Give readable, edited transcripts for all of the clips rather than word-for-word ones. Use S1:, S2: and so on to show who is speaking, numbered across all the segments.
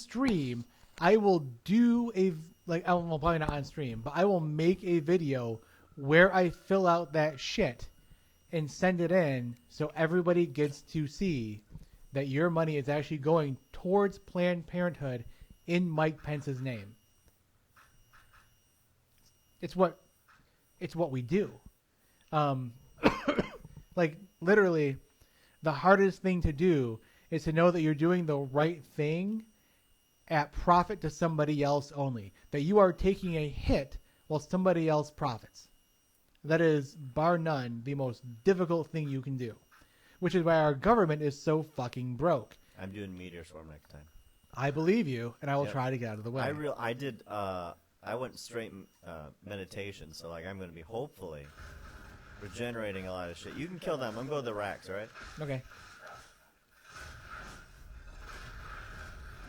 S1: stream, I will do well, probably not on stream, but I will make a video where I fill out that shit and send it in so everybody gets to see that your money is actually going towards Planned Parenthood in Mike Pence's name. It's what we do. Like literally, the hardest thing to do is to know that you're doing the right thing at profit to somebody else only. That you are taking a hit while somebody else profits. That is, bar none, the most difficult thing you can do. Which is why our government is so fucking broke.
S2: I'm doing Meteor Swarm next time.
S1: I believe you, and I will try to get out of the way.
S2: I went straight meditation, so like I'm going to be hopefully regenerating a lot of shit. You can kill them. I'm going to the racks, all right?
S1: Okay.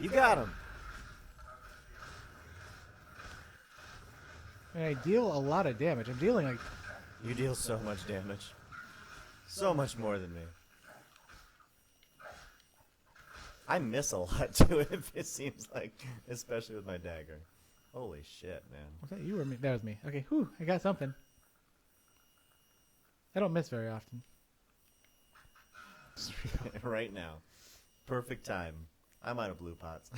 S2: You got him.
S1: And I deal a lot of damage. I'm dealing like...
S2: You deal so much damage. So much more than me. I miss a lot too, it seems like, especially with my dagger. Holy shit, man.
S1: Was that you or me? That was me. Okay, whew, I got something. I don't miss very often.
S2: Right now. Perfect time. I'm out of blue pots.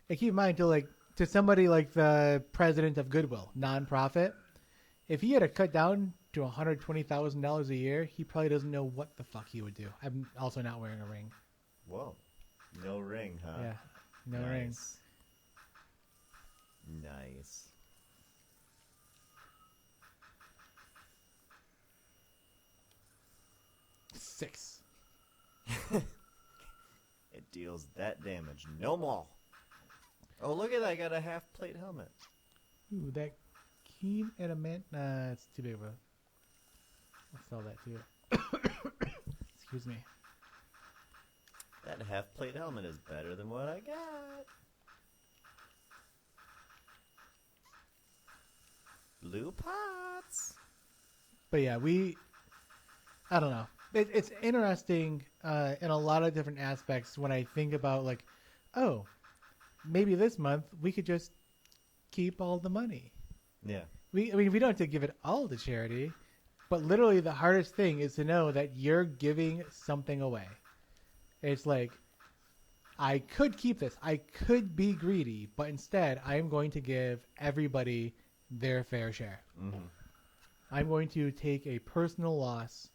S1: And keep in mind, to somebody like the president of Goodwill, nonprofit, if he had to cut down to $120,000 a year, he probably doesn't know what the fuck he would do. I'm also not wearing a ring.
S2: Whoa. No ring, huh?
S1: Yeah, no ring.
S2: Nice.
S1: Six.
S2: It deals that damage. No more. Oh, look at that. I got a half-plate helmet.
S1: Ooh, that keen adamant. Nah, it's too big of a... I'll sell that too. Excuse me.
S2: That half-plate helmet is better than what I got. Blue pots.
S1: But yeah, I don't know. It's interesting in a lot of different aspects when I think about like, oh, maybe this month we could just keep all the money.
S2: Yeah.
S1: We don't have to give it all to charity, but literally the hardest thing is to know that you're giving something away. It's like, I could keep this. I could be greedy, but instead I am going to give everybody their fair share.
S2: Mm-hmm.
S1: I'm going to take a personal loss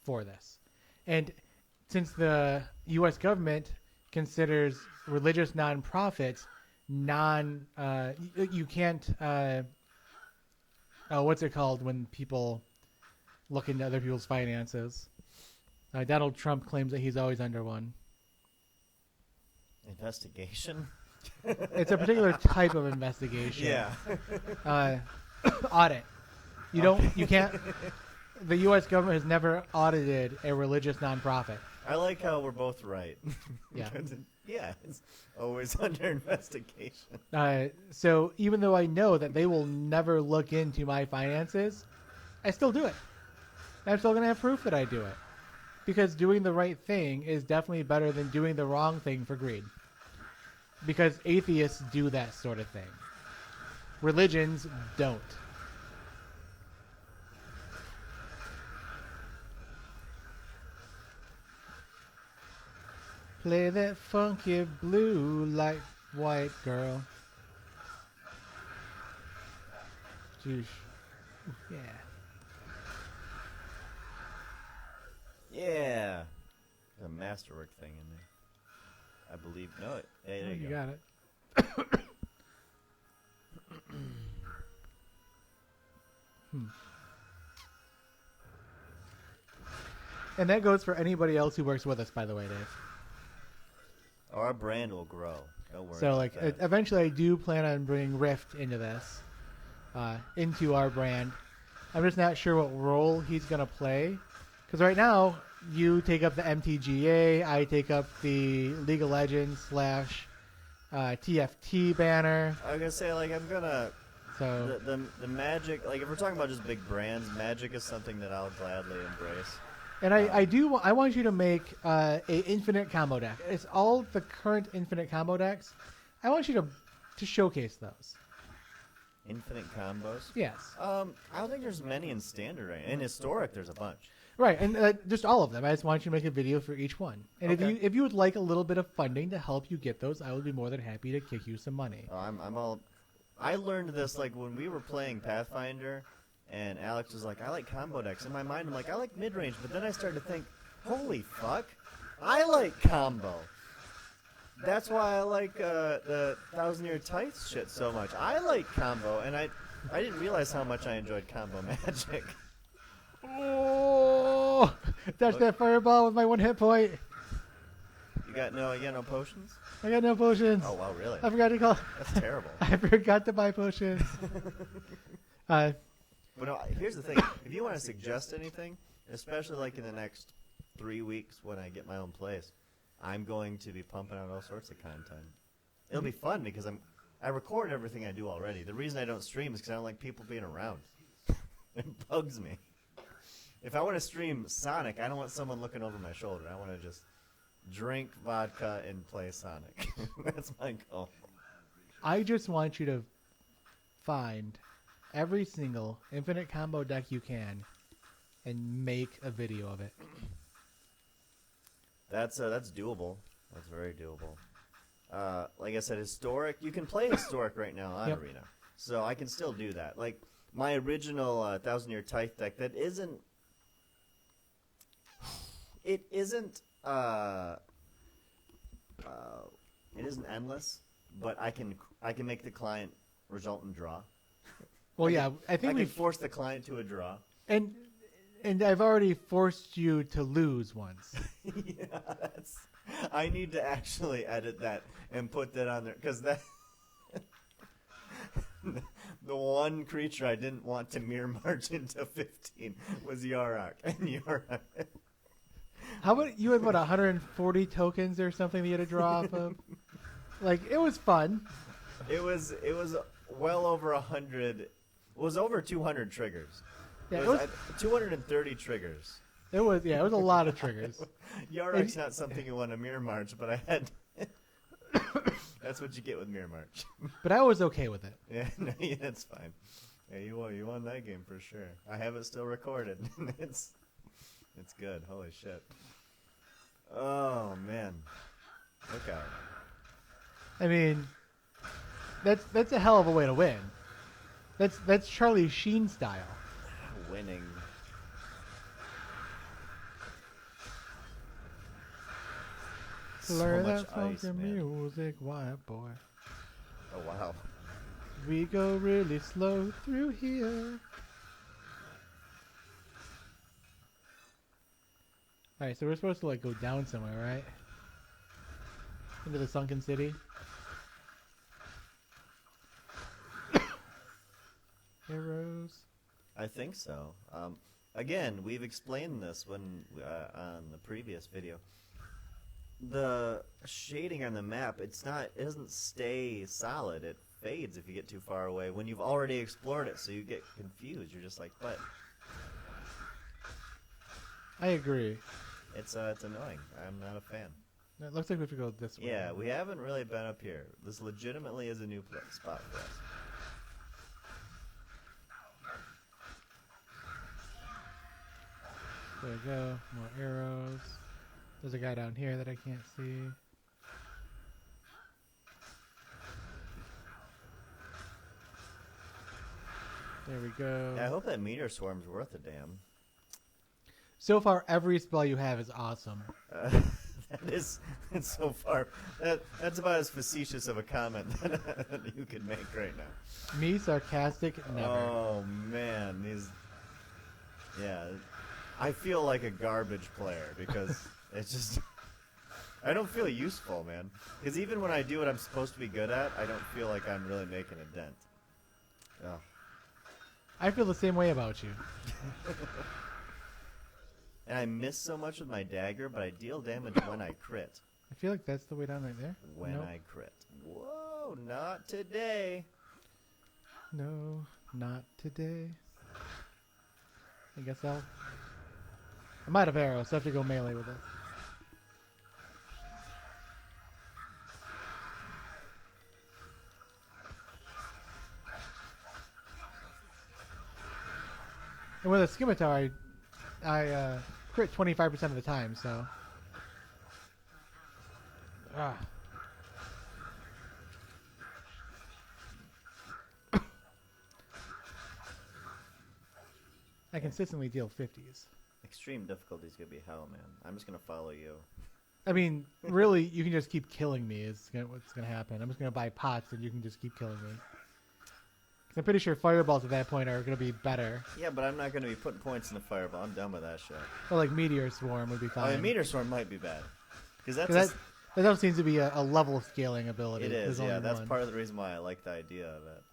S1: for this. And since the U.S. government considers religious nonprofits you can't, what's it called when people look into other people's finances? Donald Trump claims that he's always under one.
S2: Investigation?
S1: It's a particular type of investigation.
S2: Yeah.
S1: Audit. You can't, the U.S. government has never audited a religious nonprofit.
S2: I like how we're both right.
S1: Yeah.
S2: Yeah, it's always under investigation.
S1: So even though I know that they will never look into my finances, I still do it. I'm still going to have proof that I do it. Because doing the right thing is definitely better than doing the wrong thing for greed. Because atheists do that sort of thing. Religions don't. Play that funky blue like white girl. Jeez. Yeah.
S2: Yeah. There's a masterwork thing in there. I believe. No, hey, there you go.
S1: Got it. And that goes for anybody else who works with us, by the way, Dave.
S2: Our brand will grow. Don't worry.
S1: So,
S2: about that.
S1: eventually I do plan on bringing Rift into this, into our brand. I'm just not sure what role he's going to play. Because right now, you take up the MTGA, I take up the League of Legends / TFT banner.
S2: I was going to say, like, I'm going to...
S1: So
S2: the Magic... Like, if we're talking about just big brands, Magic is something that I'll gladly embrace.
S1: And I want you to make a infinite combo deck. It's all the current infinite combo decks. I want you to showcase those.
S2: Infinite combos.
S1: Yes.
S2: I don't think there's many in standard right. In historic, there's a bunch.
S1: Right, and just all of them. I just want you to make a video for each one. And
S2: Okay.
S1: if you would like a little bit of funding to help you get those, I would be more than happy to kick you some money.
S2: I'm all. I learned this like when we were playing Pathfinder, and Alex was like, "I like combo decks." In my mind, I'm like, "I like mid range," but then I started to think, "Holy fuck, I like combo." That's why I like the Thousand Year Tithe shit so much. I like combo, and I didn't realize how much I enjoyed combo magic.
S1: Oh, that's that fireball with my 1 hit point.
S2: You got no potions?
S1: I got no potions.
S2: Oh wow, really?
S1: I forgot to call.
S2: That's terrible.
S1: I forgot to buy potions.
S2: But no, here's the thing: if you want to suggest anything, especially like in the next 3 weeks when I get my own place, I'm going to be pumping out all sorts of content. It'll be fun because I record everything I do already. The reason I don't stream is because I don't like people being around. It bugs me. If I want to stream Sonic, I don't want someone looking over my shoulder. I want to just drink vodka and play Sonic. That's my goal.
S1: I just want you to find every single infinite combo deck you can and make a video of it.
S2: That's doable. That's very doable. Like I said, historic. You can play historic right now on
S1: Yep.
S2: Arena, so I can still do that. Like my original Thousand Year Tithe deck, that isn't. It isn't. It isn't endless, but I can make the client result in draw.
S1: Well,
S2: I
S1: yeah,
S2: can,
S1: I think
S2: I
S1: we
S2: can force the client to a draw.
S1: and I've already forced you to lose once.
S2: Yeah, I need to actually edit that and put that on there because that the one creature I didn't want to mirror march into 15 was Yarok, and Yarok.
S1: How about you had 140 tokens or something that you had to draw off of? Like it was fun.
S2: It was well over 100. It was over 200 triggers.
S1: Yeah,
S2: it was 230 triggers.
S1: It was a lot of triggers.
S2: Yarok's not something you want to mirror march, but I had. That's what you get with mirror march.
S1: But I was okay with it.
S2: Yeah, no, yeah, that's fine. Yeah, you won that game for sure. I have it still recorded. It's good. Holy shit. Oh man. Okay.
S1: I mean, that's a hell of a way to win. That's Charlie Sheen style.
S2: Winning.
S1: Blur
S2: So much
S1: that funky
S2: ice, man.
S1: music, white boy.
S2: Oh wow.
S1: We go really slow through here. Alright, so we're supposed to like go down somewhere, right? Into the sunken city. Arrows.
S2: I think so. Again, we've explained this when on the previous video. The shading on the map, it doesn't stay solid. It fades if you get too far away when you've already explored it, so you get confused. You're just like, but
S1: I agree.
S2: it's annoying. I'm not a fan.
S1: It looks like we have to go this way.
S2: Yeah, we haven't really been up here. This legitimately is a new spot for us.
S1: There we go. More arrows. There's a guy down here that I can't see. There we go.
S2: Yeah, I hope that meteor swarm's worth a damn.
S1: So far, every spell you have is awesome.
S2: It's so far. That's about as facetious of a comment that you could make right now.
S1: Me, sarcastic, never.
S2: Oh man, yeah, I feel like a garbage player because it's just I don't feel useful, man. Because even when I do what I'm supposed to be good at, I don't feel like I'm really making a dent. Oh.
S1: I feel the same way about you.
S2: And I miss so much with my dagger, but I deal damage when I crit.
S1: I feel like that's the way down right there.
S2: When
S1: Nope.
S2: I crit. Whoa, not today.
S1: No, not today. I guess I'll I'm out of arrows, so I have to go melee with it. And with a scimitar, I crit 25% of the time, so. Ah. I consistently deal 50s.
S2: Extreme difficulty is gonna be hell, man. I'm just gonna follow you.
S1: I mean, really, you can just keep killing me. Is what's gonna happen. I'm just gonna buy pots, and you can just keep killing me. 'Cause I'm pretty sure fireballs at that point are gonna be better.
S2: Yeah, but I'm not gonna be putting points in the fireball. I'm done with that shit.
S1: Or like meteor swarm would be fine.
S2: Oh, yeah, meteor swarm might be bad. Because that's
S1: That doesn't seem to be a level scaling ability.
S2: it is.
S1: There's
S2: Yeah,
S1: only
S2: that's
S1: one.
S2: part of the reason why I like the idea of it.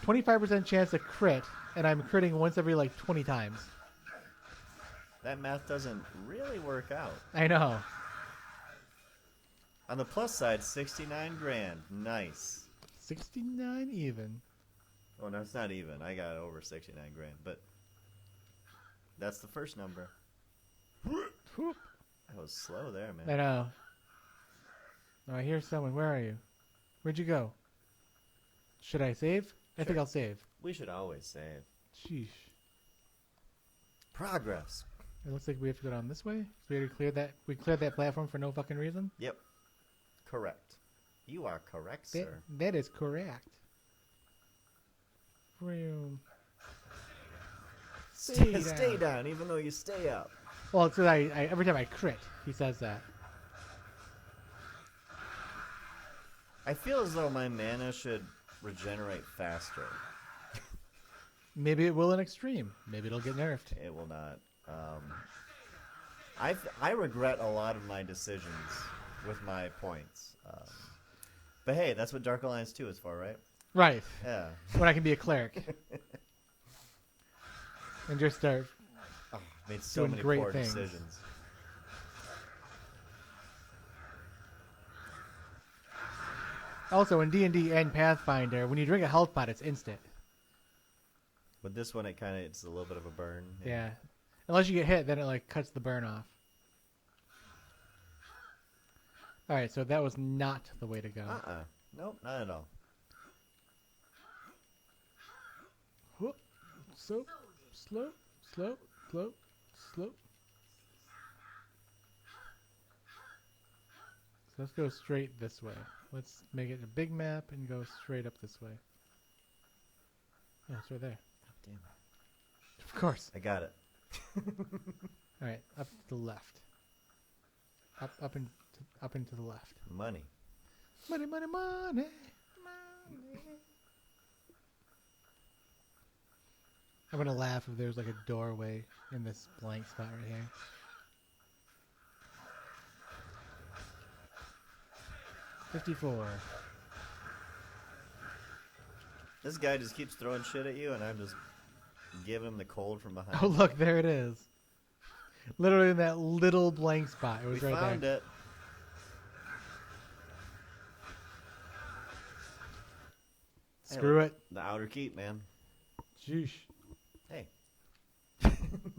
S1: 25% chance to crit, and I'm critting once every like 20 times.
S2: That math doesn't really work out.
S1: I know.
S2: On the plus side, 69 grand. Nice.
S1: 69 even.
S2: Oh, no, it's not even. I got over 69 grand, but that's the first number.
S1: Whoop.
S2: That was slow there, man.
S1: I know. Oh, I hear someone. Where are you? Where'd you go? Should I save? I think I'll save.
S2: We should always save.
S1: Sheesh.
S2: Progress.
S1: It looks like we have to go down this way. So we already cleared that. We cleared that platform for no fucking reason.
S2: Yep. Correct. You are correct, sir.
S1: That is correct. Vroom.
S2: Stay down, even though you stay up.
S1: Well, it's 'cause I every time I crit, he says that.
S2: I feel as though my mana should regenerate faster.
S1: Maybe it will in extreme. Maybe it'll get nerfed.
S2: It will not. I regret a lot of my decisions with my points. But hey, that's what Dark Alliance 2 is for, right?
S1: Right.
S2: Yeah.
S1: When I can be a cleric. And just start.
S2: Oh, made so
S1: Doing
S2: many
S1: great
S2: poor
S1: things.
S2: decisions.
S1: Also, in D&D and Pathfinder, when you drink a health pot, it's instant.
S2: With this one, it's a little bit of a burn.
S1: Yeah. Unless you get hit, then it like cuts the burn off. Alright, so that was not the way to go.
S2: Nope, not at all.
S1: Whoop. So, slow, slow, slow, slow. So let's go straight this way. Let's make it a big map and go straight up this way. Oh, it's right there.
S2: Damn it.
S1: Of course.
S2: I got it.
S1: Alright, up to the left. Up into the left.
S2: Money.
S1: Money, money, money. I'm gonna laugh if there's like a doorway in this blank spot right here. $54.
S2: This guy just keeps throwing shit at you, and I'm just giving him the cold from behind.
S1: Oh look, there it is. Literally in that little blank spot. It was
S2: We
S1: right
S2: found
S1: there.
S2: it.
S1: Screw it.
S2: The outer keep, man.
S1: Sheesh.
S2: Hey.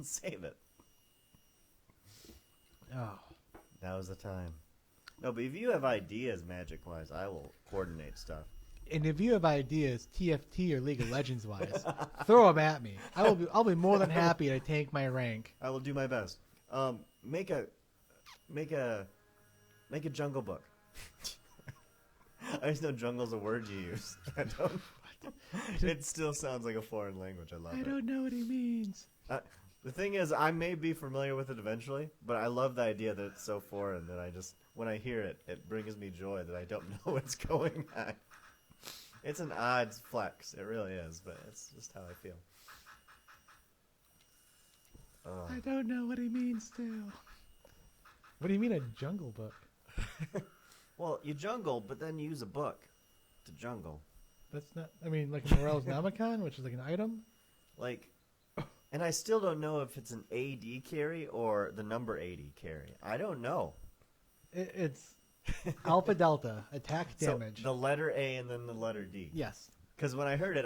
S2: Save it.
S1: Oh.
S2: That was the time. No, but if you have ideas magic-wise, I will coordinate stuff.
S1: And if you have ideas, TFT or League of Legends wise, throw them at me. I'll be more than happy to tank my rank.
S2: I will do my best. Make a jungle book. I just know jungle's a word you use. I don't. It still sounds like a foreign language. I love it.
S1: I don't know what he means.
S2: The thing is, I may be familiar with it eventually, but I love the idea that it's so foreign that I just, when I hear it, it brings me joy that I don't know what's going on. It's an odd flex. It really is, but it's just how I feel. Oh.
S1: I don't know what he means still. What do you mean a jungle book?
S2: Well, you jungle, but then you use a book to jungle.
S1: That's not, I mean, like a Morel's Namicon, which is like an item?
S2: Like, and I still don't know if it's an AD carry or the number 80 carry. I don't know.
S1: It's Alpha Delta, attack damage.
S2: So the letter A and then the letter D.
S1: Yes.
S2: Because when I heard it,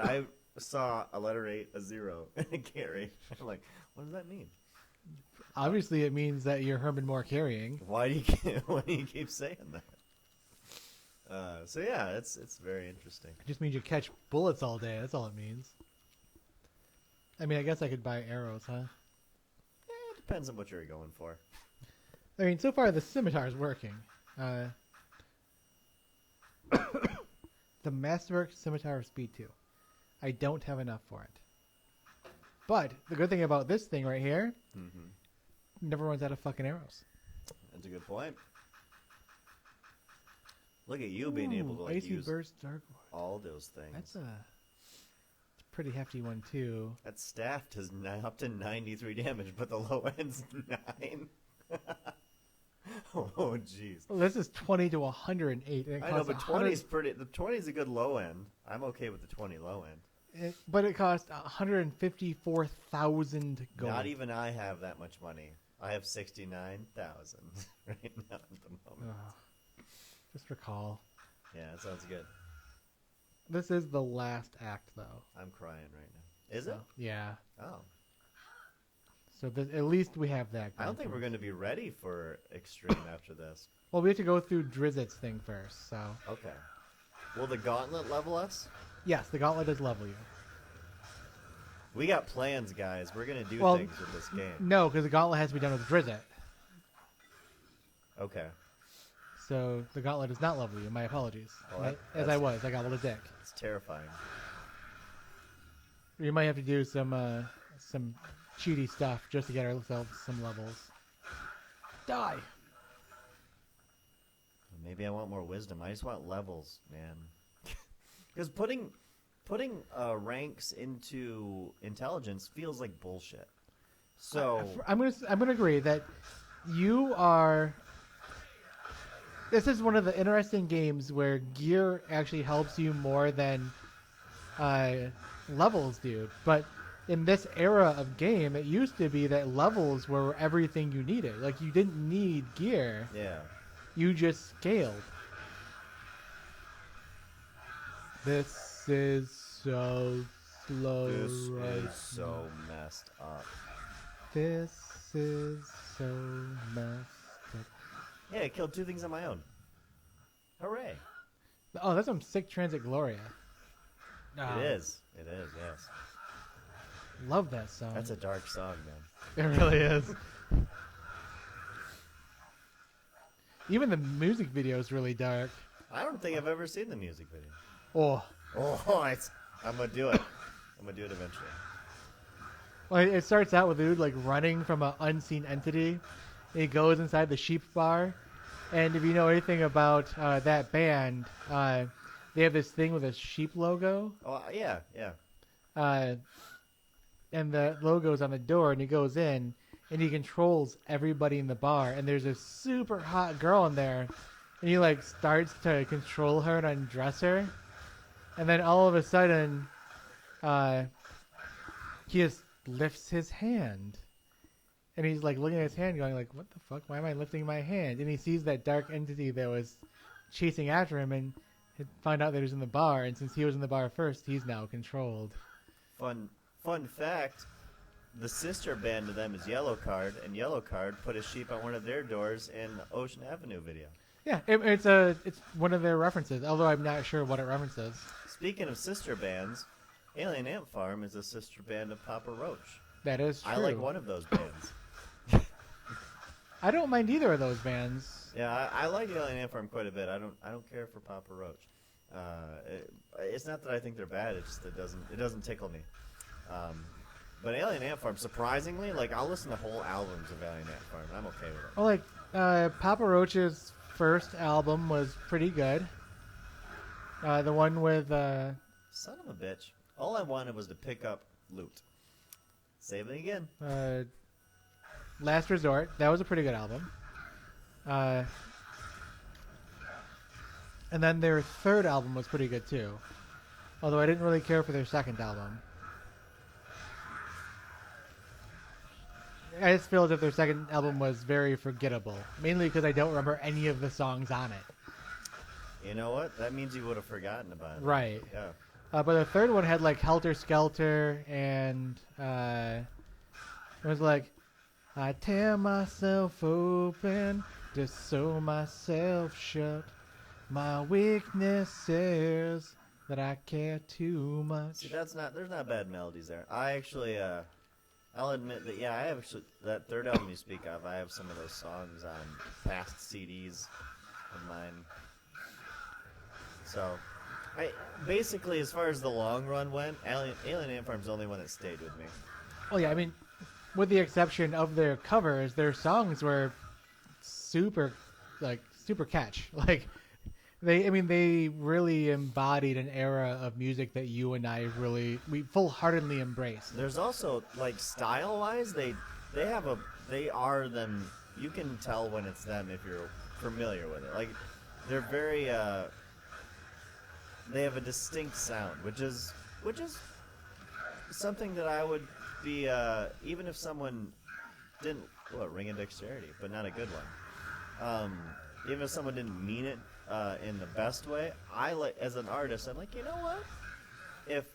S2: saw a letter 8, a 0, and a carry. I'm like, what does that mean?
S1: Obviously, it means that you're Herman Moore carrying.
S2: Why do you keep saying that? So yeah, it's very interesting.
S1: It just means you catch bullets all day. That's all it means. I mean, I guess I could buy arrows, huh?
S2: It depends on what you're going for.
S1: I mean, so far the scimitar is working. The Masterwork Scimitar of Speed 2. I don't have enough for it. But the good thing about this thing right here, never runs out of fucking arrows.
S2: That's a good point. Look at you being able to like,
S1: Icy
S2: use
S1: Burst, Dark.
S2: all those things.
S1: That's a pretty hefty one too.
S2: That staff does up to 93 damage, but the low end's 9. Oh, jeez.
S1: Well, this is 20 to 108. And it
S2: I know,
S1: costs
S2: but 20 is pretty. The 20 is a good low end. I'm okay with the 20 low end.
S1: But it costs 154,000 gold.
S2: Not even I have that much money. I have 69,000 right now at the moment.
S1: Just recall.
S2: Yeah, that sounds good.
S1: This is the last act, though.
S2: I'm crying right now. Is it?
S1: Yeah.
S2: Oh.
S1: So at least we have that.
S2: I don't think we're going to be ready for Extreme after this.
S1: Well, we have to go through Drizzt's thing first, so...
S2: Okay. Will the Gauntlet level us?
S1: Yes, the Gauntlet does level you.
S2: We got plans, guys. We're going to do things with this game.
S1: No, because the Gauntlet has to be done with Drizzt.
S2: Okay.
S1: So the Gauntlet does not level you. My apologies.
S2: Well,
S1: I got a dick.
S2: It's terrifying.
S1: You might have to do some cheaty stuff just to get ourselves some levels. Die!
S2: Maybe I want more wisdom. I just want levels, man. Because putting ranks into intelligence feels like bullshit. So
S1: I'm gonna agree that you are. This is one of the interesting games where gear actually helps you more than levels do. But in this era of game, it used to be that levels were everything you needed. Like, you didn't need gear.
S2: yeah.
S1: You just scaled. This is so slow.
S2: This
S1: right
S2: is so messed up.
S1: This is so messed up.
S2: Yeah, I killed 2 things on my own. Hooray.
S1: Oh, that's some sick Transit Gloria.
S2: It is. It is, yes.
S1: Love that song.
S2: That's a dark song, man.
S1: It really is. Even the music video is really dark.
S2: I don't think I've ever seen the music video.
S1: Oh.
S2: I'm going to do it. I'm going to do it eventually.
S1: Well, it starts out with a dude like running from an unseen entity. He goes inside the sheep bar. And if you know anything about that band, they have this thing with a sheep logo.
S2: Oh, yeah.
S1: And the logo's on the door, and he goes in, and he controls everybody in the bar. And there's a super hot girl in there, and he like starts to control her and undress her. And then all of a sudden, he just lifts his hand. And he's like looking at his hand going like, what the fuck? Why am I lifting my hand? And he sees that dark entity that was chasing after him and found out that he was in the bar. And since he was in the bar first, he's now controlled.
S2: Fun fact, the sister band to them is Yellowcard, and Yellowcard put a sheep on one of their doors in the Ocean Avenue video.
S1: Yeah, it's one of their references, although I'm not sure what it references.
S2: Speaking of sister bands, Alien Ant Farm is a sister band of Papa Roach.
S1: That is true.
S2: I like one of those bands.
S1: I don't mind either of those bands.
S2: Yeah, I like Alien Ant Farm quite a bit. I don't care for Papa Roach. It's not that I think they're bad. It's just it doesn't tickle me. But Alien Ant Farm, surprisingly, like I'll listen to whole albums of Alien Ant Farm, and I'm okay with it.
S1: Well, like Papa Roach's first album was pretty good. The one with
S2: son of a bitch. All I wanted was to pick up loot. Save it again.
S1: Last Resort. That was a pretty good album. And then their third album was pretty good too. Although I didn't really care for their second album. I just feel as if their second album was very forgettable. Mainly because I don't remember any of the songs on it.
S2: You know what? That means you would have forgotten about it.
S1: Right.
S2: Yeah.
S1: But the third one had like Helter Skelter, and it was like, I tear myself open to sew myself shut. My weakness is that I care too much.
S2: See, there's not bad melodies there. I actually, I'll admit that, yeah, I have actually, that third album you speak of, I have some of those songs on past CDs of mine. So, basically, as far as the long run went, Alien Ant Farm's the only one that stayed with me.
S1: Oh yeah, I mean, with the exception of their covers, their songs were super catch. Like, they really embodied an era of music that you and I we full-heartedly embraced.
S2: There's also, like, style-wise, they are them. You can tell when it's them if you're familiar with it. Like, they're very, they have a distinct sound, which is something that I would be, even if someone didn't, ring of dexterity, but not a good one. Even if someone didn't mean it in the best way, as an artist, I'm like, you know what? If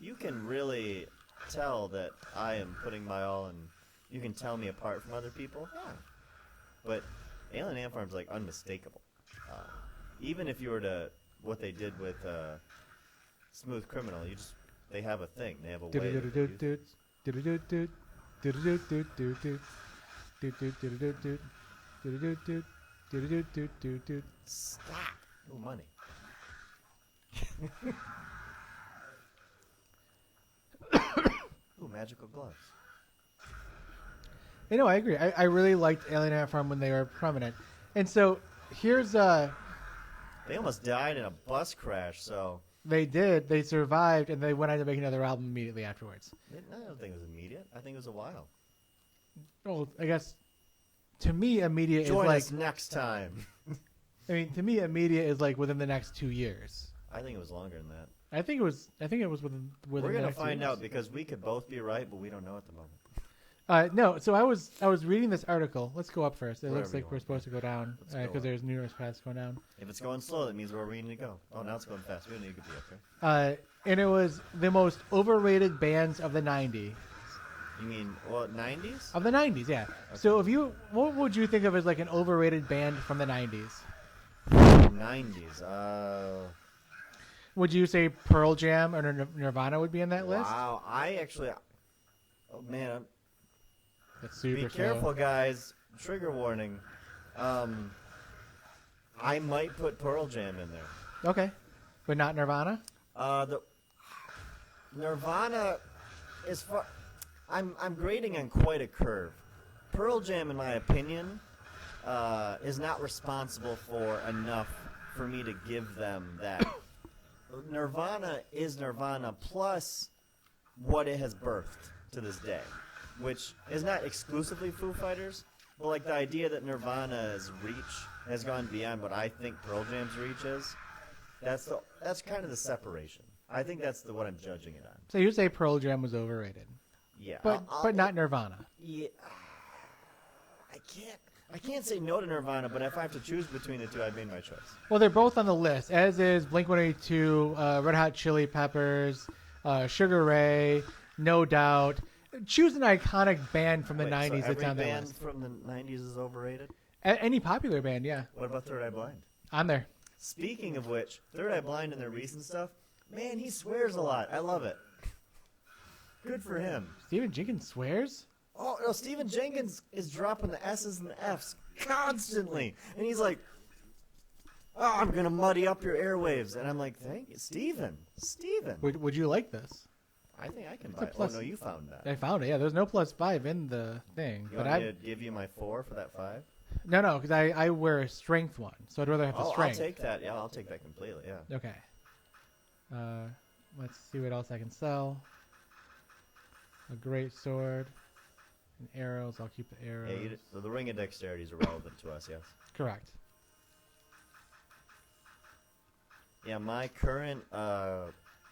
S2: you can really tell that I am putting my all and you can tell me apart from other people, yeah. But Alien Ant Farm's like unmistakable. Even if you were to, what they did with Smooth Criminal, they have a thing. They have a way. Stop. Oh, money. Ooh, magical gloves.
S1: You know, I agree. I really liked Alien Ant Farm when they were prominent. And so here's
S2: They almost died in a bus crash, so.
S1: They did. They survived, and they went on to make another album immediately afterwards.
S2: I don't think it was immediate. I think it was a while.
S1: Well, I guess to me, immediate
S2: Join
S1: is like
S2: us next time.
S1: I mean, to me, immediate is like within the next 2 years.
S2: I think it was longer than that.
S1: I think it was within.
S2: We're
S1: the
S2: gonna
S1: next 2
S2: find
S1: years.
S2: out because we could both be right, but we don't know at the moment.
S1: No, so I was reading this article. Let's go up first. It
S2: Wherever
S1: looks like
S2: you
S1: we're
S2: want.
S1: supposed to go down
S2: Let's go
S1: because
S2: up.
S1: there's numerous paths going down.
S2: If it's going slow, that means we're ready to go. Oh, now it's going fast. We don't need to be up there.
S1: And it was the most overrated bands of the '90s.
S2: You mean, well, 90s?
S1: Of the '90s, yeah. So what would you think of as like an overrated band from the '90s?
S2: 90s.
S1: Would you say Pearl Jam or Nirvana would be in that list?
S2: Wow. I actually. Oh, man.
S1: That's super
S2: Be
S1: slow.
S2: careful, guys. Trigger warning. I might put Pearl Jam in there.
S1: Okay, but not Nirvana.
S2: The Nirvana is far. I'm grading on quite a curve. Pearl Jam, in my opinion, is not responsible for enough for me to give them that. Nirvana is Nirvana plus what it has birthed to this day, which is not exclusively Foo Fighters, but like the idea that Nirvana's reach has gone beyond what I think Pearl Jam's reach is. That's kind of the separation. I think that's what I'm judging it on.
S1: So you say Pearl Jam was overrated,
S2: Yeah,
S1: but not Nirvana.
S2: Yeah, I can't say no to Nirvana, but if I have to choose between the two, I've made my choice.
S1: Well, they're both on the list, as is Blink-182, Red Hot Chili Peppers, Sugar Ray, No Doubt. Choose an iconic band from the
S2: Wait,
S1: '90s
S2: so
S1: that's
S2: every
S1: on that
S2: band
S1: list.
S2: from the 90s is overrated?
S1: Any popular band, yeah,
S2: What about Third Eye Blind?
S1: on there.
S2: Speaking of which, Third Eye Blind and their recent stuff, man, he swears a lot. I love it. Good for him.
S1: Stephen Jenkins swears.
S2: Oh, no, Stephen Jenkins is dropping the S's and the F's constantly. And he's like, oh, I'm going to muddy up your airwaves. And I'm like, thank you, Stephen. Stephen.
S1: Would you like this?
S2: I think I can
S1: It's
S2: buy
S1: a
S2: it.
S1: plus-
S2: Oh, no, you found that.
S1: I found it. Yeah, there's no +5 in the thing,
S2: You
S1: but
S2: want me
S1: I
S2: to give you my 4 for that 5?
S1: no, because I wear a strength one, so I'd rather have the
S2: Oh, I'll
S1: strength.
S2: take that. Yeah, I'll take that completely, yeah.
S1: Okay. Let's see what else I can sell. A great sword. And arrows. I'll keep the arrows.
S2: Yeah, so the Ring of Dexterity is irrelevant to us, yes.
S1: Correct.
S2: Yeah, my current, I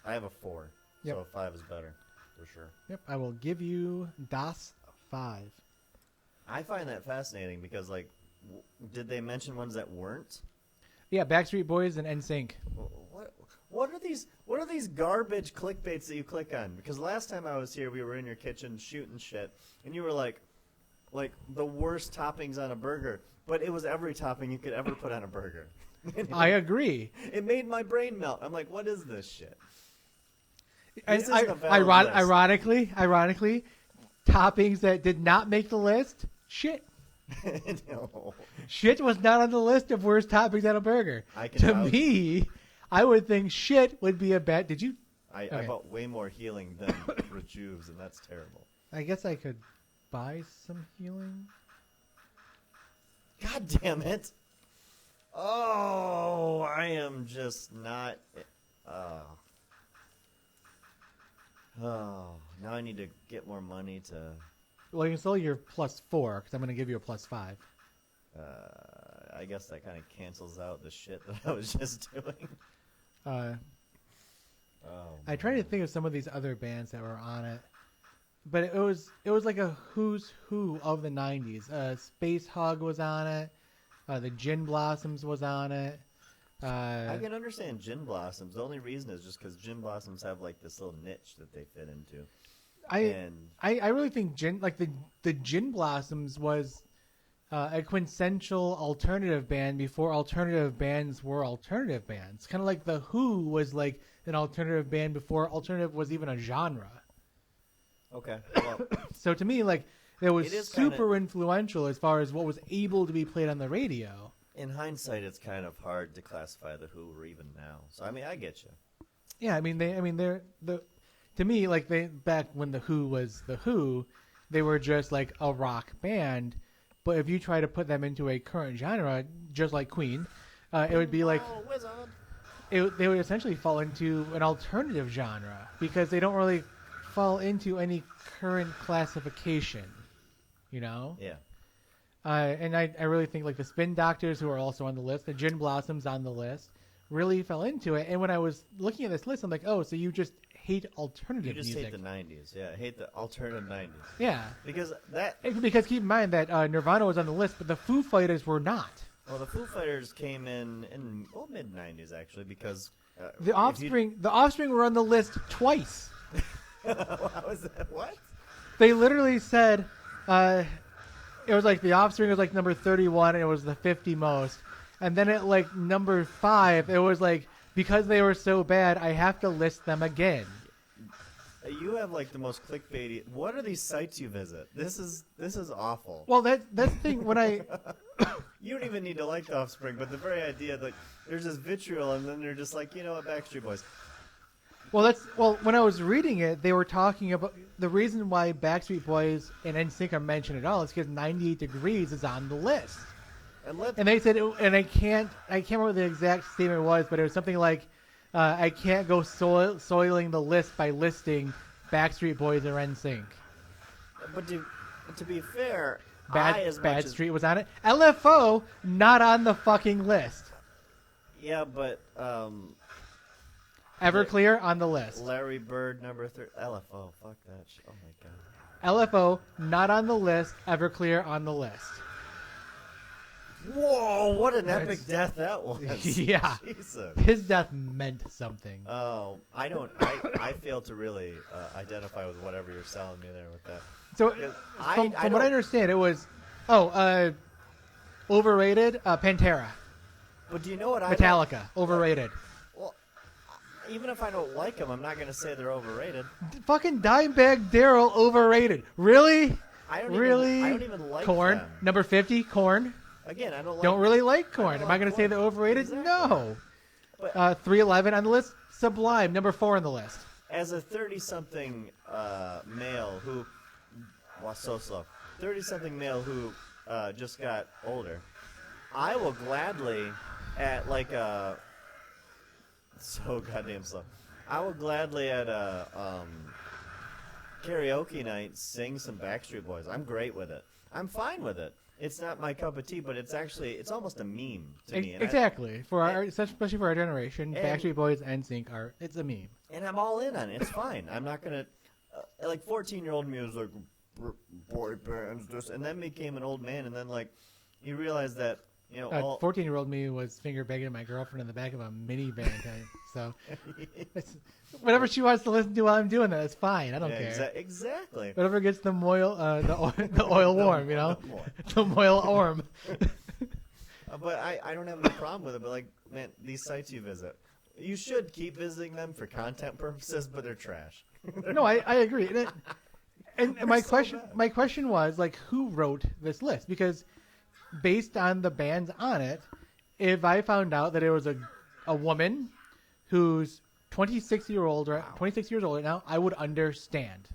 S2: have a 4.
S1: Yep.
S2: So a 5 is better, for sure.
S1: Yep. I will give you das 5.
S2: I find that fascinating because, like, did they mention ones that weren't?
S1: Yeah, Backstreet Boys and NSYNC.
S2: What are these garbage clickbaits that you click on? Because last time I was here, we were in your kitchen shooting shit, and you were like the worst toppings on a burger, but it was every topping you could ever put on a burger.
S1: I agree.
S2: It made my brain melt. I'm like, what is this shit?
S1: And
S2: This isn't a valid list.
S1: ironically, toppings that did not make the list, shit.
S2: No.
S1: Shit was not on the list of worst toppings on a burger.
S2: I can
S1: To
S2: vouch.
S1: me, I would think shit would be a bet. Did you?
S2: I
S1: Okay.
S2: bought way more healing than Rejuves, and that's terrible.
S1: I guess I could buy some healing.
S2: God damn it. Oh, I am just not. Oh, now I need to get more money to.
S1: Well, you can still your +4 because I'm going to give you a +5.
S2: I guess that kind of cancels out the shit that I was just doing.
S1: I
S2: Oh,
S1: tried to think of some of these other bands that were on it, but it was like a who's who of the '90s. Space Hog was on it. The Gin Blossoms was on it.
S2: I can understand Gin Blossoms. The only reason is just because Gin Blossoms have like this little niche that they fit into.
S1: I really think the Gin Blossoms was a quintessential alternative band before alternative bands were alternative bands. Kind of like the Who was like an alternative band before alternative was even a genre.
S2: Okay. Well,
S1: So to me, like, it was
S2: It is
S1: super influential as far as what was able to be played on the radio.
S2: in hindsight, it's kind of hard to classify the Who or even now. So I mean, I get you.
S1: Yeah, to me, like, back when the Who was the Who, they were just like a rock band. But if you try to put them into a current genre, just like Queen, it would be like
S2: Oh, wizard.
S1: they would essentially fall into an alternative genre because they don't really fall into any current classification, you know?
S2: Yeah.
S1: And I really think like the Spin Doctors, who are also on the list, the Gin Blossoms on the list, really fell into it. And when I was looking at this list, I'm like, oh, so you just hate alternative
S2: You just
S1: music.
S2: hate the 90s. Yeah, I hate the alternative 90s.
S1: Yeah.
S2: Because that.
S1: Because keep in mind that Nirvana was on the list, but the Foo Fighters were not.
S2: Well, the Foo Fighters came in mid 90s actually because
S1: The Offspring were on the list twice.
S2: How was that? What?
S1: They literally said it was like the Offspring was like number 31 and it was the 50 most. And then at like number 5, it was like, because they were so bad, I have to list them again.
S2: You have like the most clickbaity. What are these sites you visit? This is awful.
S1: Well, that's the thing. When I
S2: You don't even need to like the Offspring, but the very idea that there's this vitriol and then they're just like, you know what, Backstreet Boys.
S1: when I was reading it, they were talking about the reason why Backstreet Boys and NSYNC are mentioned at all is because 98 Degrees is on the list. And they said, and I can't remember what the exact statement was, but it was something like, I can't go soiling the list by listing Backstreet Boys or NSYNC.
S2: But to be fair,
S1: Bad Street was on it. LFO not on the fucking list.
S2: Yeah, but
S1: Everclear on the list.
S2: Larry Bird number 3. LFO, fuck that shit. Oh my god.
S1: LFO not on the list. Everclear on the list.
S2: Whoa, what an epic death that was.
S1: Yeah.
S2: Jesus.
S1: His death meant something.
S2: Oh, I fail to really identify with whatever you're selling me there with that.
S1: So,
S2: Because
S1: from what I understand, it was, overrated, Pantera.
S2: But do you know what
S1: Metallica, overrated.
S2: Well, even if I don't like them, I'm not going to say they're overrated.
S1: Fucking Dimebag Daryl, overrated. Really?
S2: I don't even like
S1: Korn,
S2: them.
S1: number 50, Korn.
S2: Again, I
S1: Don't really like Korn.
S2: don't
S1: Am I
S2: like
S1: going to say
S2: Korn.
S1: they're overrated?
S2: Exactly.
S1: No.
S2: But
S1: 311 on the list. Sublime, number 4 on the list.
S2: as a 30-something male who, well, so slow, 30-something male who just got older, I will gladly, at like a, so goddamn slow, I will gladly at a karaoke night sing some Backstreet Boys. I'm great with it. I'm fine with it. It's not my cup of tea, but it's almost a meme to me. And
S1: Exactly. Especially for our generation, Backstreet Boys and NSYNC it's a meme.
S2: And I'm all in on it. It's fine. I'm not going to, like 14-year-old me was like, boy bands, this, and then became an old man, and then like, you realize that, You know,
S1: 14-year-old me was finger banging my girlfriend in the back of a minivan. So it's, whatever she wants to listen to while I'm doing that, it's fine. I don't care.
S2: Exactly.
S1: Whatever gets the oil, the oil warm, you know, the oil warm.
S2: But I don't have any problem with it. But like, man, these sites you visit, you should keep visiting them for content purposes, but they're trash.
S1: No, I agree. And my
S2: so
S1: question was like, who wrote this list? Because based on the bands on it, if I found out that it was a woman who's 26 years old right now, I would understand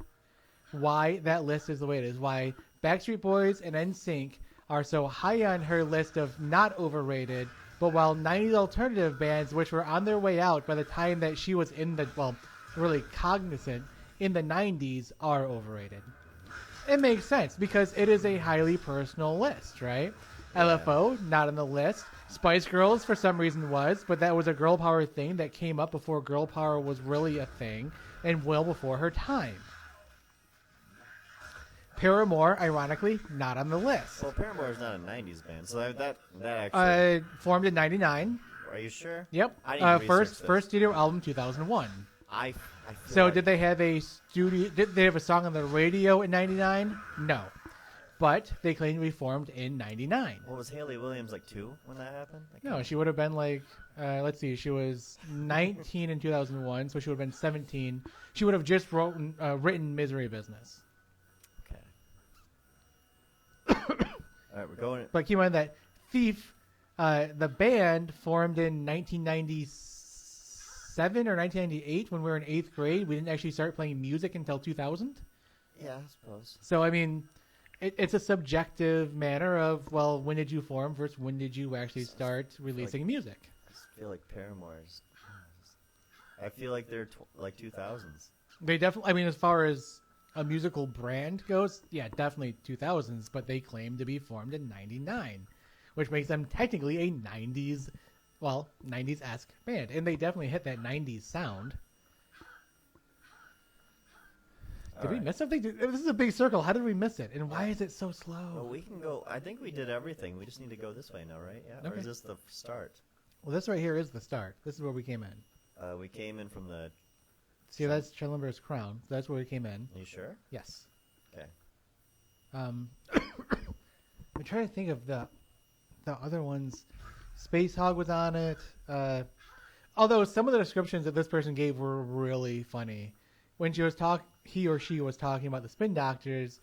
S1: why that list is the way it is. Why Backstreet Boys and NSYNC are so high on her list of not overrated, but while 90s alternative bands, which were on their way out by the time that she was really cognizant in the 90s, are overrated. It makes sense because it is a highly personal list, right? Yeah. LFO, not on the list. Spice Girls, for some reason, was, but that was a girl power thing that came up before girl power was really a thing and well before her time. Paramore, ironically, not on the list.
S2: Well, Paramore is not a 90s band, so that actually...
S1: formed in 99.
S2: Are you sure?
S1: Yep. First studio album, 2001. So did they have a studio? Did they have a song on the radio in '99? No, but they claim to be formed in '99.
S2: Well, was Hayley Williams like 2 when that happened?
S1: No, she would have been like, let's see, she was 19 in 2001, so she would have been 17. She would have just written "Misery Business."
S2: Okay. All right, we're going.
S1: But keep in mind that Thief, the band, formed in 1997 or 1998 when we were in 8th grade. We didn't actually start playing music until 2000.
S2: Yeah, I suppose.
S1: So, I mean, it's a subjective manner of, well, when did you form versus when did you actually start releasing music?
S2: I feel like Paramore's... I feel like they're like 2000s.
S1: They definitely... I mean, as far as a musical brand goes, yeah, definitely 2000s, but they claim to be formed in 99, which makes them technically a 90s-esque band. And they definitely hit that 90s sound. Did we miss something? This is a big circle. How did we miss it? And why is it so slow?
S2: Well, we can go... I think we did everything. We just need to go this way now, right? Yeah. Okay. Or is this the start?
S1: Well, this right here is the start. This is where we came in.
S2: We came in from the...
S1: See, that's Trellember's crown. That's where we came in.
S2: Are you sure?
S1: Yes.
S2: Okay.
S1: I'm trying to think of the other ones. Space Hog was on it. Although some of the descriptions that this person gave were really funny. When he or she was talking about the Spin Doctors,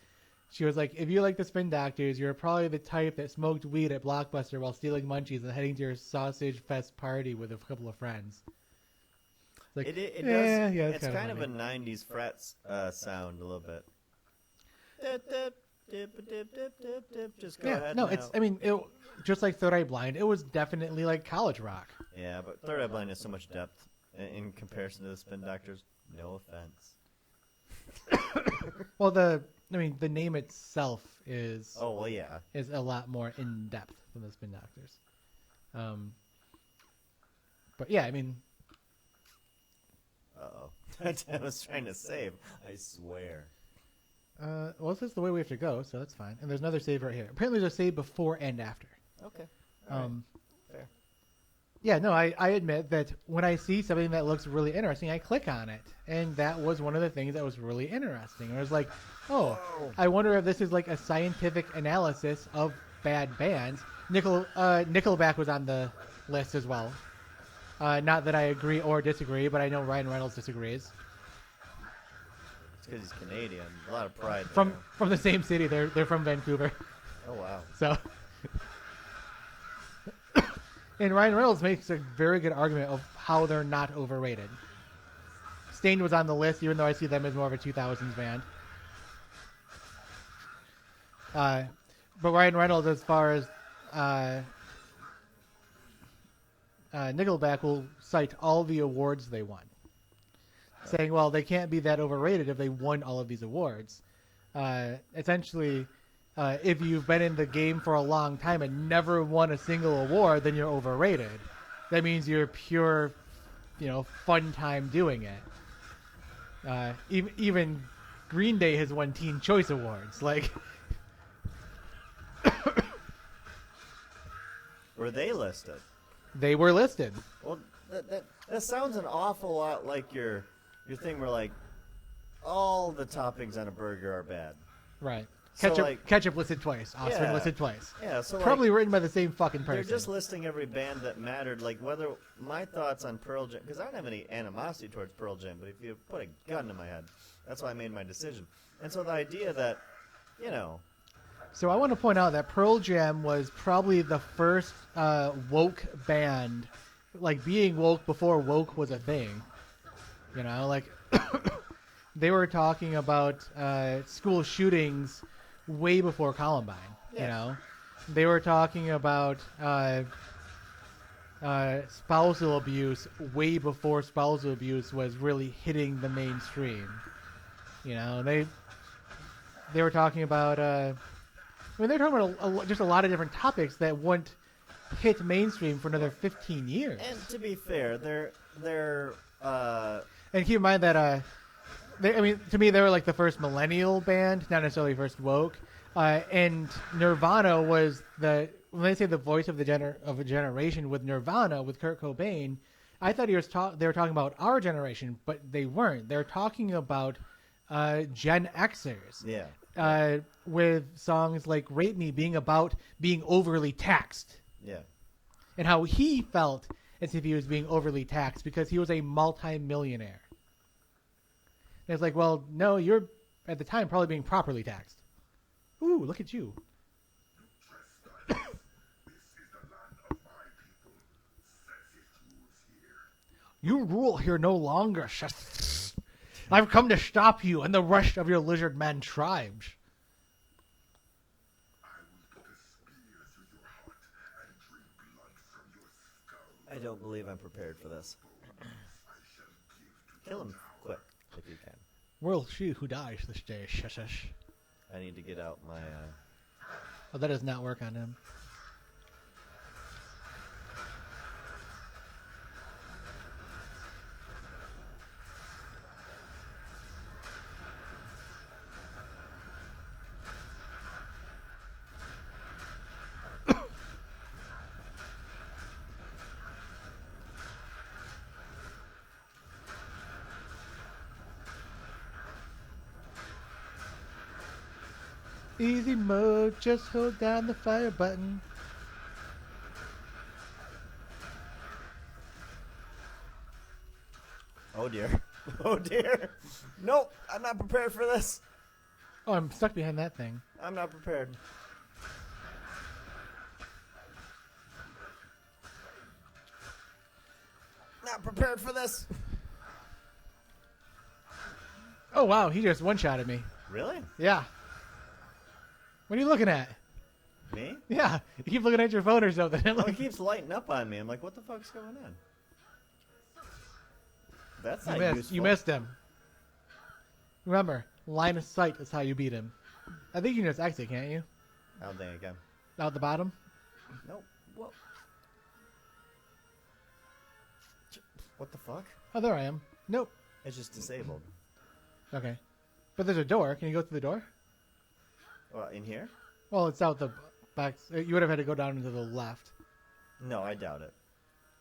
S1: she was like, if you like the Spin Doctors, you're probably the type that smoked weed at Blockbuster while stealing munchies and heading to your sausage fest party with a couple of friends. Like,
S2: it does.
S1: Yeah,
S2: it's kind of a 90s frat sound a little bit. Just go ahead.
S1: No, it's. I mean, just like Third Eye Blind, it was definitely like college rock.
S2: Yeah, but Third Eye Blind has so much depth in comparison to the Spin Doctors. No offense.
S1: Well, the name itself is.
S2: Oh well, yeah.
S1: Is a lot more in depth than the Spin Doctors. But yeah, I mean.
S2: Uh-oh. I was trying to save. I swear.
S1: Well, this is the way we have to go, so that's fine. And there's another save right here. Apparently, there's a save before and after.
S2: Okay. All right. Fair.
S1: Yeah, no, I admit that when I see something that looks really interesting, I click on it. And that was one of the things that was really interesting. I was like, oh, I wonder if this is like a scientific analysis of bad bands. Nickelback was on the list as well. Not that I agree or disagree, but I know Ryan Reynolds disagrees.
S2: It's because he's Canadian. A lot of pride
S1: there. From the same city. They're from Vancouver.
S2: Oh, wow.
S1: So... And Ryan Reynolds makes a very good argument of how they're not overrated. Stained was on the list, even though I see them as more of a 2000s band. But Ryan Reynolds, as far as Nickelback, will cite all the awards they won, saying, well, they can't be that overrated if they won all of these awards. Essentially... if you've been in the game for a long time and never won a single award, then you're overrated. That means you're pure, fun time doing it. Even Green Day has won Teen Choice Awards. Like,
S2: Were they listed?
S1: They were listed.
S2: Well, that sounds an awful lot like your thing where like all the toppings on a burger are bad.
S1: Right.
S2: So,
S1: Ketchup,
S2: like,
S1: ketchup listed twice. Oscar listed twice.
S2: Yeah, so
S1: Probably
S2: like,
S1: written by the same fucking person.
S2: they're just listing every band that mattered. Like whether my thoughts on Pearl Jam, because I don't have any animosity towards Pearl Jam, but if you put a gun to my head, that's why I made my decision. And so the idea that, you know,
S1: So I want to point out that Pearl Jam was probably the first woke band, like being woke before woke was a thing. You know, like they were talking about school shootings way before Columbine.
S2: Yeah.
S1: You know, they were talking about spousal abuse way before spousal abuse was really hitting the mainstream. You know, they were talking about. I mean, they're talking about just a lot of different topics that wouldn't hit mainstream for another 15 years.
S2: and to be fair, they're
S1: And keep in mind that, I mean, to me, they were like the first millennial band, not necessarily first woke. And Nirvana was when they say the voice of of a generation with Nirvana, with Kurt Cobain, I thought they were talking about our generation, but they weren't. They're talking about Gen Xers.
S2: yeah.
S1: With songs like Rape Me being about being overly taxed.
S2: Yeah.
S1: And how he felt as if he was being overly taxed because he was a multi-millionaire. And it's like, well, no, you're at the time probably being properly taxed. Ooh, look at you. You rule here no longer. I've come to stop you and the rest of your lizard man tribes.
S2: I don't believe I'm prepared for this. Kill him quick if you can.
S1: Will she who dies this day. Shush.
S2: I need to get out my.
S1: Oh, that does not work on him. Easy mode, just hold down the fire button.
S2: Oh dear. Oh dear. Nope. I'm not prepared for this.
S1: Oh, I'm stuck behind that thing.
S2: I'm not prepared. Not prepared for this.
S1: Oh, wow, he just one-shotted me.
S2: Really?
S1: Yeah. What are you looking at?
S2: Me?
S1: Yeah, you keep looking at your phone or something.
S2: Oh, he keeps lighting up on me. I'm like, what the fuck's going on? That's not useful.
S1: You missed him. Remember, line of sight is how you beat him. I think you can just exit, can't you?
S2: I don't think I can.
S1: Out the bottom?
S2: Nope. Whoa. What the fuck?
S1: Oh, there I am. Nope.
S2: It's just disabled.
S1: Okay. But there's a door. Can you go through the door?
S2: Well, in here?
S1: Well, it's out the back. You would have had to go down to the left.
S2: No, I doubt it.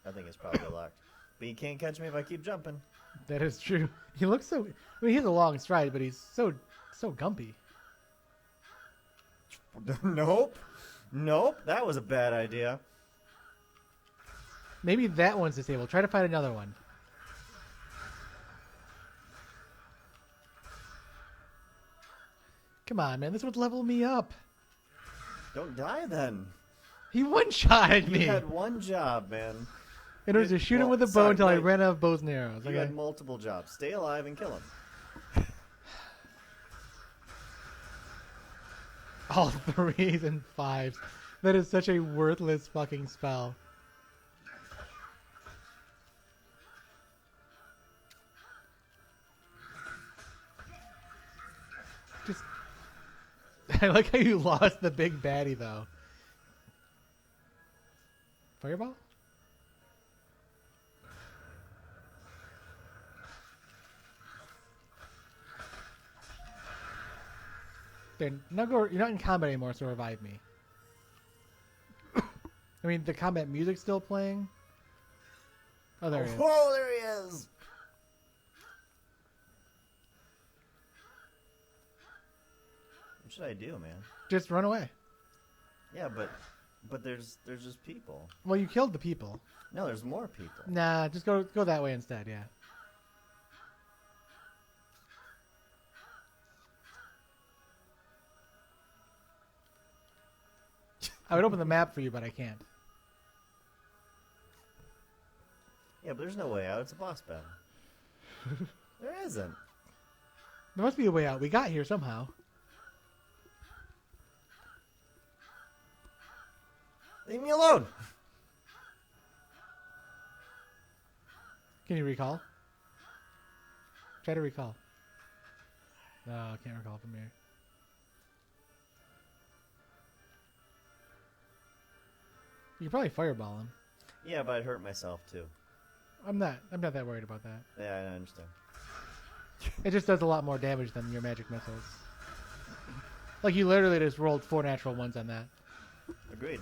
S2: I think it's probably locked. But you can't catch me if I keep jumping.
S1: That is true. He looks so... I mean, he has a long stride, but he's so gumpy.
S2: Nope. Nope. That was a bad idea.
S1: Maybe that one's disabled. Try to find another one. Come on, man. This would level me up.
S2: Don't die then.
S1: He one-shotted me.
S2: You had one job, man.
S1: It was to shoot him with a bow until I ran out of bows and arrows.
S2: You had multiple jobs. Stay alive and kill him.
S1: All 3s and 5s. That is such a worthless fucking spell. Just... I like how you lost the big baddie, though. Fireball? There, now go. You're not in combat anymore, so revive me. I mean, the combat music's still playing. Oh, there he is.
S2: Whoa, there he is. What should I do, man?
S1: Just run away.
S2: Yeah, but there's just people.
S1: Well, you killed the people.
S2: No, there's more people.
S1: Nah, just go that way instead, yeah. I would open the map for you, but I can't.
S2: Yeah, but there's no way out. It's a boss battle. There isn't.
S1: There must be a way out. We got here somehow.
S2: Leave me alone.
S1: Can you recall? Try to recall. No, I can't recall from here. You can probably fireball him.
S2: Yeah, but I'd hurt myself too.
S1: I'm not that worried about that.
S2: Yeah, I understand.
S1: It just does a lot more damage than your magic missiles. Like, you literally just rolled 4 natural ones on that.
S2: Agreed.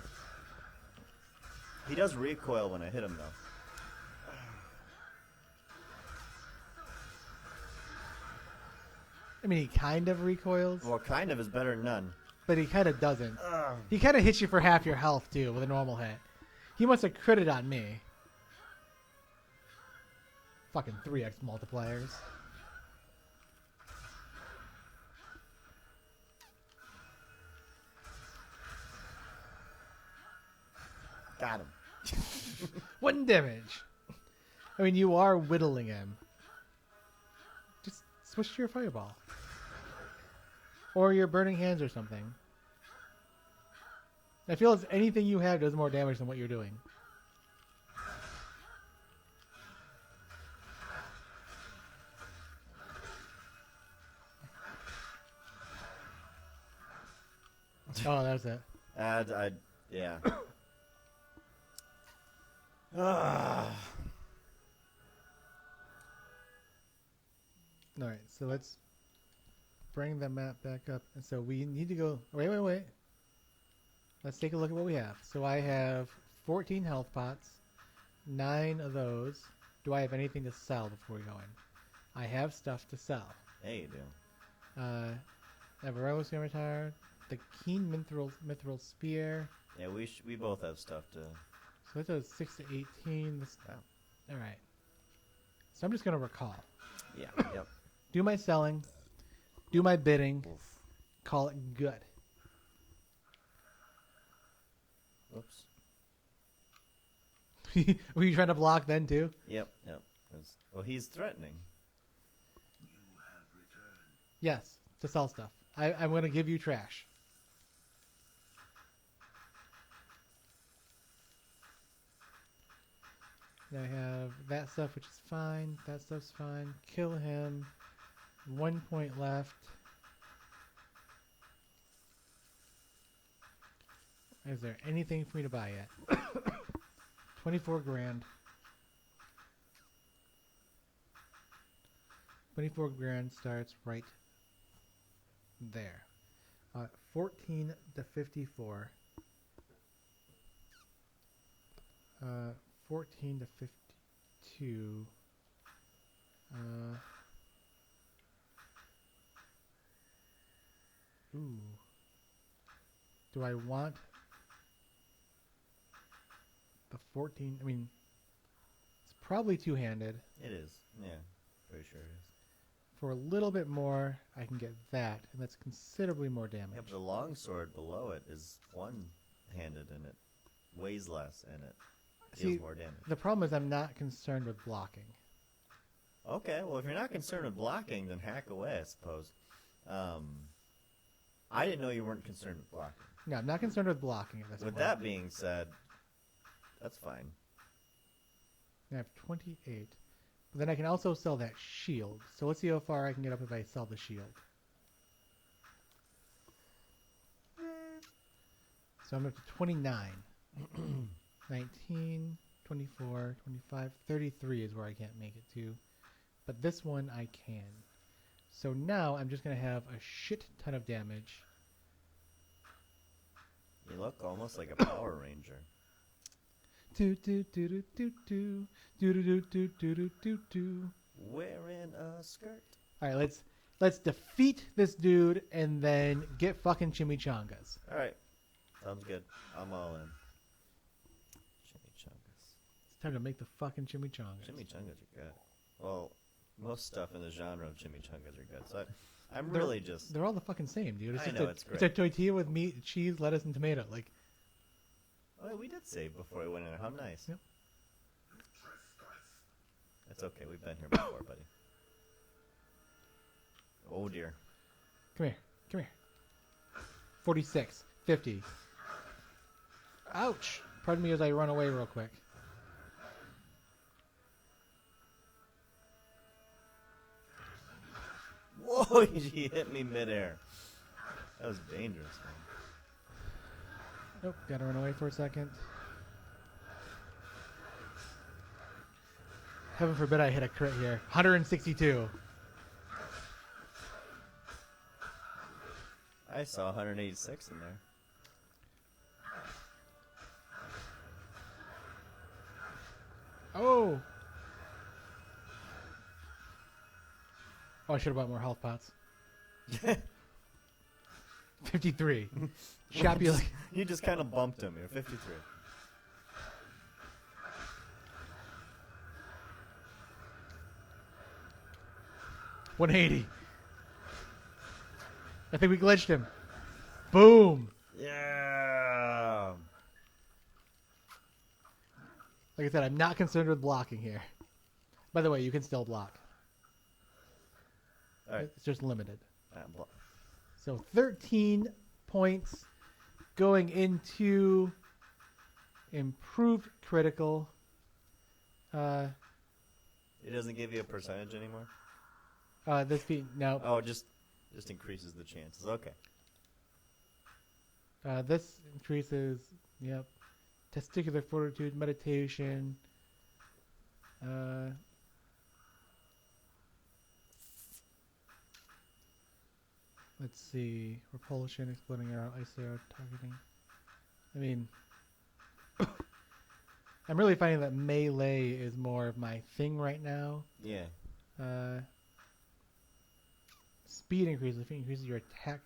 S2: He does recoil when I hit him, though.
S1: I mean, he kind of recoils,
S2: Well, kind of is better than none.
S1: but he kind of doesn't. He kind of hits you for half your health, too, with a normal hit. He must have critted on me. Fucking 3x multipliers.
S2: Got him.
S1: 1 damage. I mean, you are whittling him. Just switch to your fireball. Or your burning hands or something. I feel as anything you have does more damage than what you're doing. Oh, that was it.
S2: Yeah. Ah.
S1: All right, so let's bring the map back up. And so we need to go... Wait. Let's take a look at what we have. So I have 14 health pots, 9 of those. Do I have anything to sell before we go in? I have stuff to sell.
S2: Hey, you do.
S1: I have a Rose Scimitar, the Keen Mithril Spear.
S2: Yeah, we both have stuff to...
S1: So that does 6 to 18.
S2: Wow.
S1: All right. So I'm just going to recall.
S2: Yeah, yep.
S1: Do my selling. Do my bidding.
S2: Oof.
S1: Call it good.
S2: Whoops.
S1: Were you trying to block then too?
S2: Yep. Well, he's threatening.
S1: Yes, to sell stuff. I'm going to give you trash. I have that stuff, which is fine. That stuff's fine. Kill him. 1 point left. Is there anything for me to buy yet? 24 grand. 24 grand starts right there. 14 to 54. 14 to 52. Ooh. Do I want the 14? I mean, it's probably two-handed.
S2: It is. Yeah, pretty sure it is.
S1: For a little bit more, I can get that, and that's considerably more damage.
S2: Yeah, but the longsword below it is one-handed and it weighs less and it deals more damage.
S1: The problem is I'm not concerned with blocking.
S2: Okay, well, if you're not concerned with blocking, then hack away, I suppose. I didn't know you weren't concerned with blocking.
S1: No, I'm not concerned with blocking at this
S2: With
S1: point.
S2: that being said, that's fine.
S1: I have 28. But then I can also sell that shield. So let's see how far I can get up if I sell the shield. So I'm up to 29. 19, 24, 25, 33 is where I can't make it to. But this one I can. So now I'm just going to have a shit ton of damage.
S2: You look almost like a Power Ranger.
S1: Do do do do do do do do do do do do do.
S2: Wearing a skirt.
S1: All right, let's defeat this dude and then get fucking chimichangas.
S2: All right. Sounds good. I'm all in. Chimichangas.
S1: It's time to make the fucking chimichangas.
S2: Chimichangas are good. Well, most stuff in the genre of chimichangas are good. So I'm
S1: They're-
S2: really just.
S1: They're all the fucking same, dude. It's
S2: I
S1: just
S2: know,
S1: a,
S2: it's great.
S1: It's a tortilla with meat, cheese, lettuce, and tomato. Like,
S2: Oh, we did save before we went in there. How nice.
S1: Yep.
S2: It's okay. We've been here before, buddy. Oh, dear.
S1: come here, come here. 46, 50. Ouch! Pardon me as I run away real quick.
S2: Whoa, he hit me midair. That was dangerous, man.
S1: Nope, gotta run away for a second. Heaven forbid I hit a crit here. 162.
S2: I saw 186 in there.
S1: Oh! Oh, I should have bought more health pots. 53. Shot you like...
S2: You just kind of bumped him. You're 53.
S1: $180. I think we glitched him. Boom!
S2: Yeah.
S1: Like I said, I'm not concerned with blocking here. By the way, you can still block.
S2: All right.
S1: It's just limited.
S2: Blo-
S1: So 13 points going into improved critical.
S2: It doesn't give you a percentage anymore?
S1: This feat, no.
S2: Oh, it just increases the chances. Okay.
S1: This increases, yep, testicular fortitude, meditation. Let's see, repulsion, exploding arrow, ice arrow, targeting. I mean, I'm really finding that melee is more of my thing right now.
S2: Yeah.
S1: Speed increases, if it increases your attack.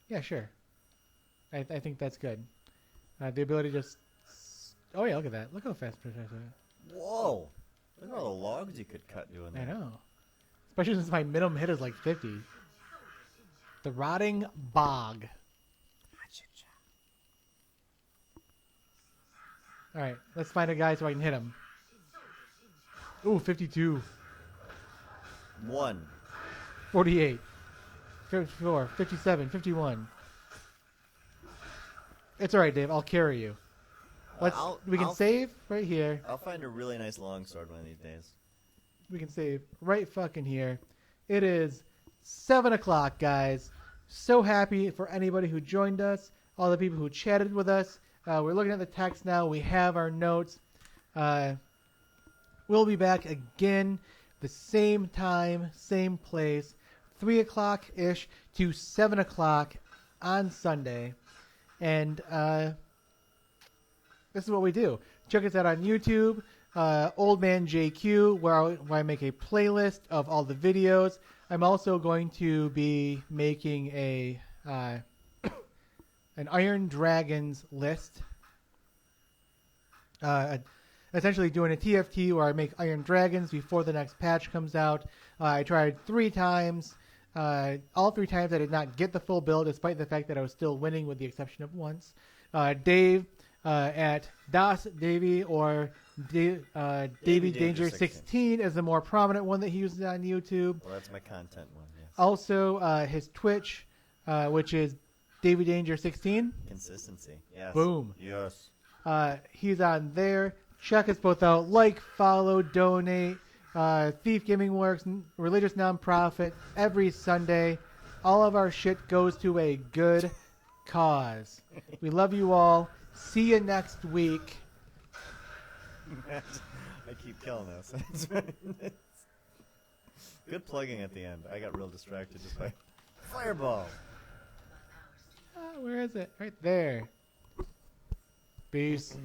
S1: Yeah, sure. I think that's good. The ability to just... Oh yeah, look at that. Look how fast Protect is.
S2: Whoa. Look at all the logs you could cut doing that.
S1: I know. Especially since my minimum hit is like 50. The Rotting Bog. Alright, let's find a guy so I can hit him. Ooh, 52.
S2: 1.
S1: 48. 54. 57. 51. It's alright, Dave. I'll carry you. We can save right here.
S2: I'll find a really nice longsword one of these days.
S1: We can save right fucking here. It is 7 o'clock, guys. So happy for anybody who joined us, all the people who chatted with us. We're looking at the text now. We have our notes. We'll be back again the same time, same place, 3 o'clock-ish to 7 o'clock on Sunday. And this is what we do. Check us out on YouTube, Old Man JQ, where I make a playlist of all the videos. I'm also going to be making a an Iron Dragons list. Essentially doing a TFT where I make Iron Dragons before the next patch comes out. I tried 3 times. All 3 times I did not get the full build, despite the fact that I was still winning with the exception of once. Dave at Das Davy or Davy Danger 16 is the more prominent one that he uses on YouTube.
S2: Well, that's my content one, yes.
S1: Also, his Twitch, which is Davy Danger 16.
S2: Consistency, yes.
S1: Boom.
S2: Yes.
S1: He's on there. Check us both out. Like, follow, donate. Thief Gaming Works, religious nonprofit, every Sunday. All of our shit goes to a good cause. We love you all. See you next week.
S2: I keep killing us. Good plugging at the end. I got real distracted just by fireball.
S1: Where is it? Right there. Peace.